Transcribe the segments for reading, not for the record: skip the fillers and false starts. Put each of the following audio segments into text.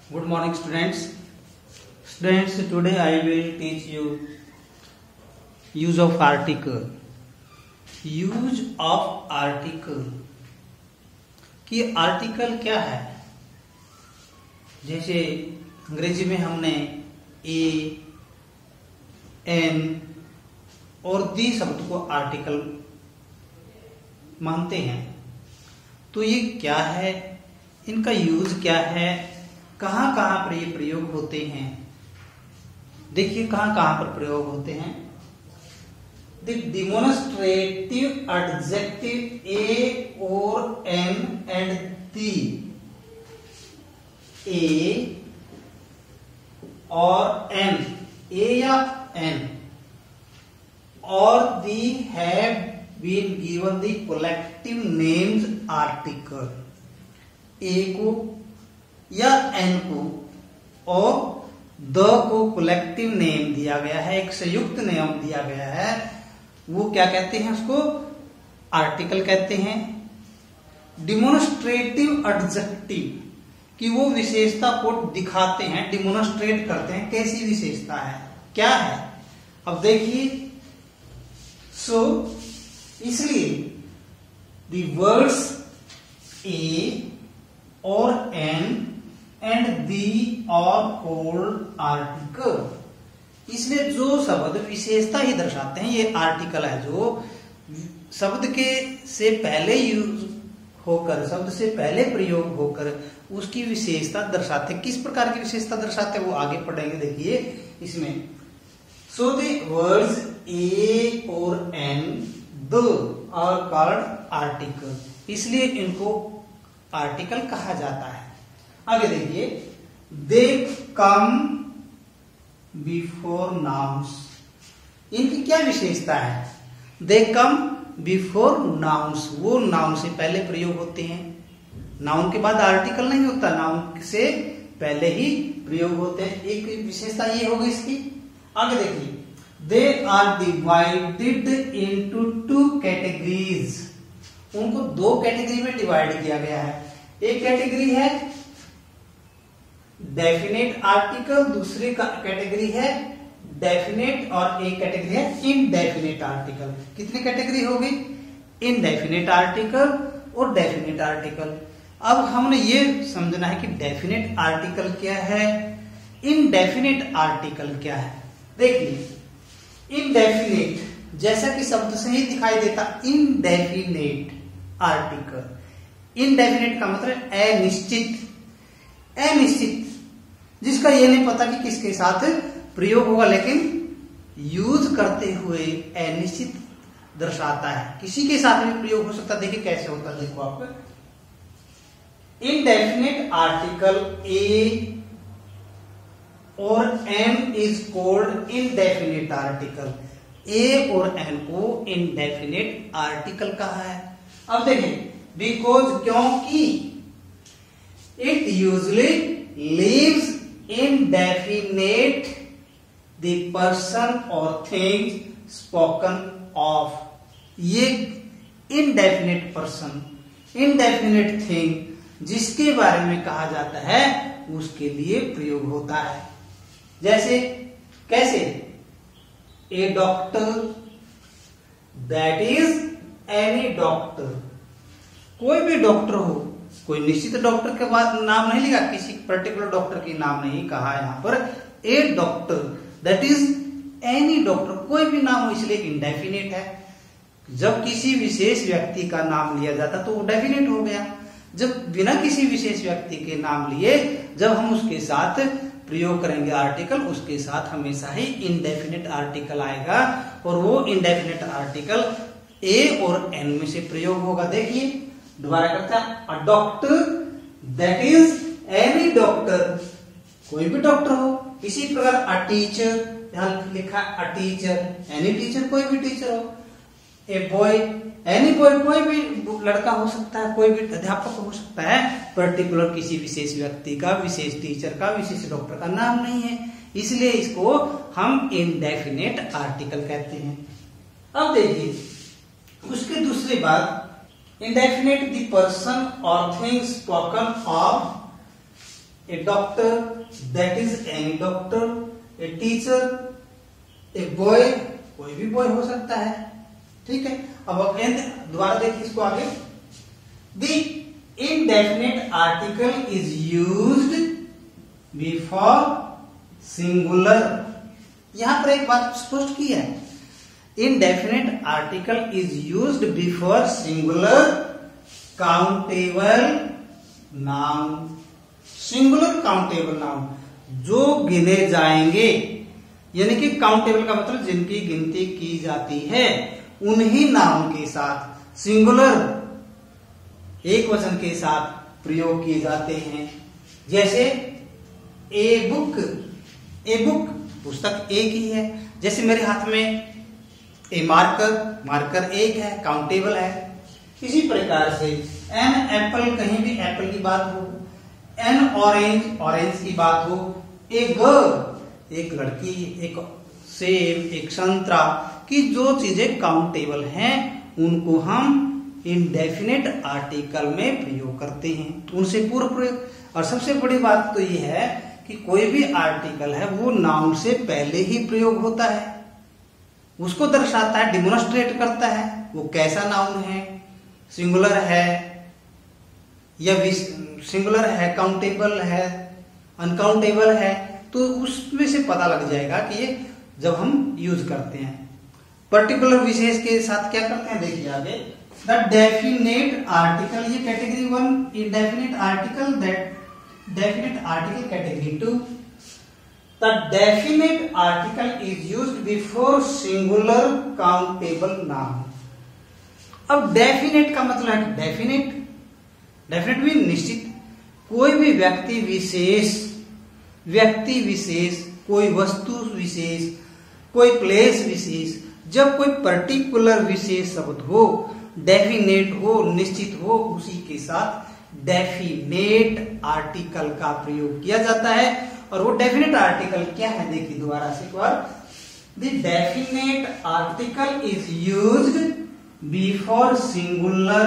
Good morning, students. Students, today I will teach you use of article. Use of article कि article क्या है। जैसे अंग्रेजी में हमने ए, एन और दी शब्द को आर्टिकल मानते हैं। तो ये क्या है, इनका यूज क्या है, कहां कहां पर ये प्रयोग होते हैं। देखिए कहां कहां पर प्रयोग होते हैं। The demonstrative adjective a or n and the a और n, a या n और the have been given the collective names article। a को या n को और द को कलेक्टिव नेम दिया गया है, एक संयुक्त नाम दिया गया है, वो क्या कहते हैं, उसको आर्टिकल कहते हैं। डिमोन्स्ट्रेटिव एडजेक्टिव कि वो विशेषता को दिखाते हैं, डिमोन्स्ट्रेट करते हैं, कैसी विशेषता है, क्या है। अब देखिए, सो इसलिए दी वर्ड्स ए और an and the are called article. इसलिए जो शब्द विशेषता ही दर्शाते हैं ये आर्टिकल है, जो शब्द के से पहले यूज होकर, शब्द से पहले प्रयोग होकर उसकी विशेषता दर्शाते हैं। किस प्रकार की विशेषता दर्शाते हैं वो आगे पढ़ेंगे। देखिए इसमें सो द वर्ड्स ए और an the are called article, इसलिए इनको आर्टिकल कहा जाता है। आगे देखिए, दे कम बिफोर नाउन्स, इनकी क्या विशेषता है। दे कम बिफोर नाउन्स, वो नाउन से पहले प्रयोग होते हैं। नाउन के बाद आर्टिकल नहीं होता, नाउन से पहले ही प्रयोग होते हैं। एक विशेषता ये होगी इसकी। आगे देखिए, they are divided into two categories, उनको दो कैटेगरी में डिवाइड किया गया है। एक कैटेगरी है डेफिनेट आर्टिकल, दूसरी कैटेगरी है डेफिनेट और एक कैटेगरी है इनडेफिनेट आर्टिकल। कितनी कैटेगरी होगी, इनडेफिनेट आर्टिकल और डेफिनेट आर्टिकल। अब हमने ये समझना है कि डेफिनेट आर्टिकल क्या है, इनडेफिनेट आर्टिकल क्या है। देखिए इनडेफिनेट जैसा कि शब्द से ही दिखाई देता, इनडेफिनेट आर्टिकल। इनडेफिनेट का मतलब अनिश्चित, अनिश्चित जिसका ये नहीं पता कि किसके साथ प्रयोग होगा, लेकिन यूज करते हुए अनिश्चित दर्शाता है। किसी के साथ भी प्रयोग हो सकता है। देखिए कैसे होता है, देखो आप। इनडेफिनेट आर्टिकल ए और an is called indefinite article. A और एन को इनडेफिनेट आर्टिकल कहा है। अब देखें, बिकॉज क्योंकि it usually leaves indefinite the person or thing spoken of। ये indefinite person, indefinite thing जिसके बारे में कहा जाता है उसके लिए प्रयोग होता है। जैसे कैसे, a doctor, that is any doctor. कोई भी डॉक्टर हो, कोई निश्चित डॉक्टर के बाद नाम नहीं लिखा, किसी पर्टिकुलर डॉक्टर की नाम नहीं कहा यहाँ पर। A doctor that is any doctor, कोई भी नाम हो, इसलिए इंडेफिनेट है। जब किसी विशेष व्यक्ति का नाम लिया जाता तो वो डेफिनेट हो गया। जब बिना किसी विशेष व्यक्ति के नाम लिए जब हम उसके साथ प्रयोग करेंगे आर्टिकल, उसके साथ हमेशा ही इंडेफिनेट आर्टिकल आएगा और वो इंडेफिनेट आर्टिकल ए और एन में से प्रयोग होगा। देखिए दोबारा करता है, a doctor that is any doctor, कोई भी डॉक्टर हो। इसी प्रकार अ टीचर, यहां लिखा अ टीचर, एनी टीचर, कोई भी टीचर हो। ए बॉय, एनी बॉय, कोई भी लड़का हो सकता है, कोई भी अध्यापक हो सकता है। पर्टिकुलर किसी विशेष व्यक्ति का, विशेष टीचर का, विशेष डॉक्टर का नाम नहीं है, इसलिए इसको हम इनडेफिनेट आर्टिकल कहते हैं। अब देखिए उसकी दूसरी बात, indefinite the person or thing spoken of A doctor, that is any doctor, a teacher, a boy, कोई भी बॉय हो सकता है, ठीक है। अब दोबारा देखिए इसको आगे। The indefinite article is used before singular. यहां पर एक बात स्पष्ट की है, indefinite article is used before singular countable noun. Singular countable noun जो गिने जाएंगे, यानी कि काउंटेबल का मतलब जिनकी गिनती की जाती है, उन्हीं नाउन के साथ सिंगुलर एक वचन के साथ प्रयोग किए जाते हैं। जैसे ए बुक, ए बुक पुस्तक एक ही है। जैसे मेरे हाथ में ए मार्कर, मार्कर एक है, काउंटेबल है। इसी प्रकार से एन एप्पल, कहीं भी एप्पल की बात हो, एन ऑरेंज, ऑरेंज की बात हो, ए गर्ल, एक लड़की, एक सेब, एक संतरा, की जो चीजें काउंटेबल हैं उनको हम इनडेफिनेट आर्टिकल में प्रयोग करते हैं, उनसे पूर्व प्रयोग। और सबसे बड़ी बात तो यह है कि कोई भी आर्टिकल है वो नाउन से पहले ही प्रयोग होता है, उसको दर्शाता है, डिमोन्स्ट्रेट करता है वो कैसा नाउन है, सिंगुलर है या सिंगुलर है, काउंटेबल है, अनकाउंटेबल है, तो उसमें से पता लग जाएगा कि ये जब हम यूज करते हैं। पर्टिकुलर विशेष के साथ क्या करते हैं, देखिए आगे। द डेफिनेट आर्टिकल, ये category 1 indefinite article, that definite article category 2। The definite article is used before singular countable noun. अब डेफिनेट का मतलब है डेफिनेट, डेफिनेट भी निश्चित, कोई भी व्यक्ति विशेष, कोई वस्तु विशेष, कोई प्लेस विशेष, जब कोई पर्टिकुलर विशेष शब्द हो, डेफिनेट हो, निश्चित हो, उसी के साथ डेफिनेट आर्टिकल का प्रयोग किया जाता है। और वो डेफिनेट आर्टिकल क्या है, देखिए दोबारा से एक बार। The definite article is used before singular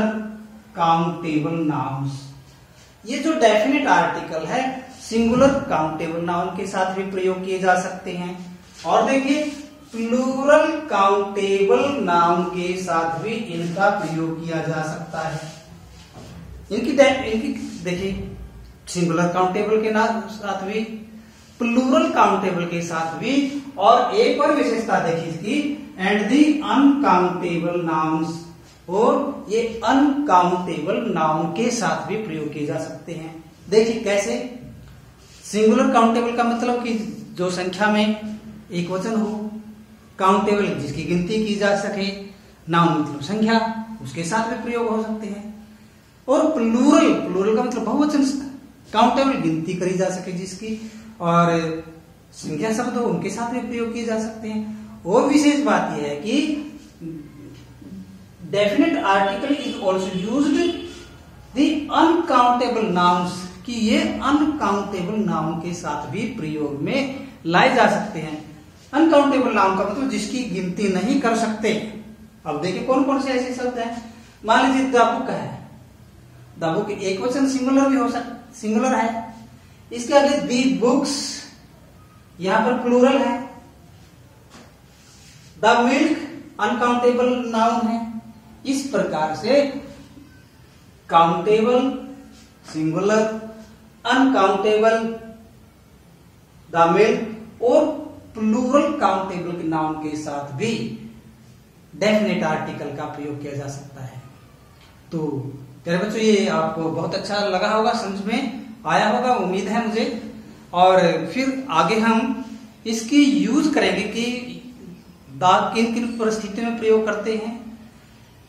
countable nouns. ये जो डेफिनेट आर्टिकल है सिंगुलर काउंटेबल नाउन के साथ भी प्रयोग किए जा सकते हैं। और देखिए प्लूरल काउंटेबल नाउन के साथ भी इनका प्रयोग किया जा सकता है। इनकी देखिए सिंगुलर काउंटेबल के साथ भी, प्लूरल काउंटेबल के साथ भी, और एक और विशेषता देखिए इसकी, एंड दी अनकाउंटेबल नाउन्स, और ये अनकाउंटेबल नाउन के साथ भी प्रयोग किए जा सकते हैं। देखिए कैसे। सिंगुलर काउंटेबल का मतलब कि जो संख्या में एक वचन हो, काउंटेबल जिसकी गिनती की जा सके, नाउन मतलब संख्या, उसके साथ भी प्रयोग हो सकते हैं। और प्लूरल का मतलब बहुवचन, काउंटेबल गिनती करी जा सके जिसकी, और संख्या शब्द हो उनके साथ भी प्रयोग किए जा सकते हैं। और विशेष बात यह है कि definite article is also used the uncountable nouns, कि ये अनकाउंटेबल नाउन के साथ भी प्रयोग में लाए जा सकते हैं। अनकाउंटेबल नाउन का मतलब जिसकी गिनती नहीं कर सकते। अब देखिए कौन कौन से ऐसे शब्द हैं। मान लीजिए द बुक है, द बुक एक वचन सिंगुलर भी हो सकता, सिंगुलर है। इसके आगे दी बुक्स, यहां पर प्लूरल है। द मिल्क अनकाउंटेबल नाउन है। इस प्रकार से countable, singular, uncountable, the milk और प्लूरल काउंटेबल के नाउन के साथ भी डेफिनेट आर्टिकल का प्रयोग किया जा सकता है। तो प्यारे बच्चों, ये आपको बहुत अच्छा लगा होगा, समझ में आया होगा, उम्मीद है मुझे। और फिर आगे हम इसकी यूज करेंगे कि दाग किन किन परिस्थितियों में प्रयोग करते हैं,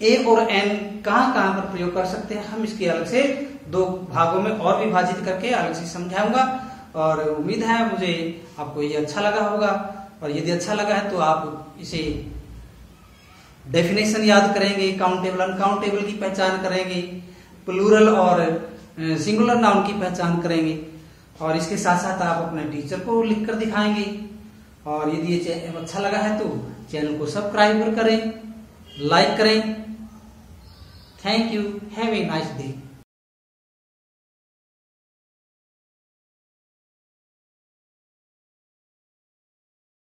ए और एन कहां कहां पर प्रयोग कर सकते हैं, हम इसके अलग से 2 भागों में और विभाजित करके अलग से समझाऊंगा। और उम्मीद है मुझे आपको ये अच्छा लगा होगा। और यदि अच्छा लगा है तो आप इसे डेफिनेशन याद करेंगे, काउंटेबल अनकाउंटेबल की पहचान करेंगे, प्लूरल और सिंगुलर नाउन की पहचान करेंगे। और इसके साथ साथ आप अपने टीचर को लिखकर दिखाएंगे। और यदि ये अच्छा लगा है तो चैनल को सब्सक्राइब करें, लाइक करें। Thank you, have a nice day.